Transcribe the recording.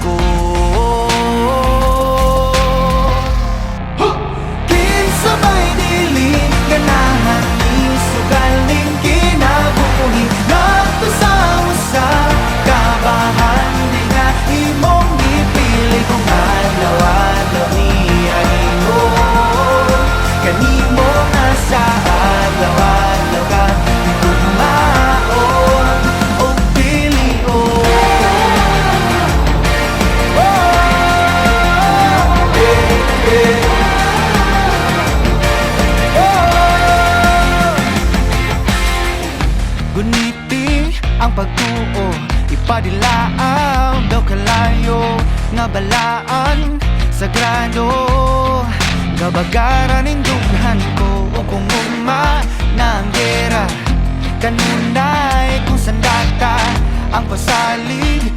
ko. Kinsabay dili ganahan ni sugaling kinabuhi ngadto sa usa kabahan di nga imong gipili kung adlaw-adlaw ni animo kanimo nga sa adlaw-adlaw ka tugmaon o pilion. Guniti ang pagtuo, ipadilaaw daw kalayo nga balaan sagrado. Gabagaran ning dughan ko o kung ugma na ang gera kanunay kung sandata ang pasalig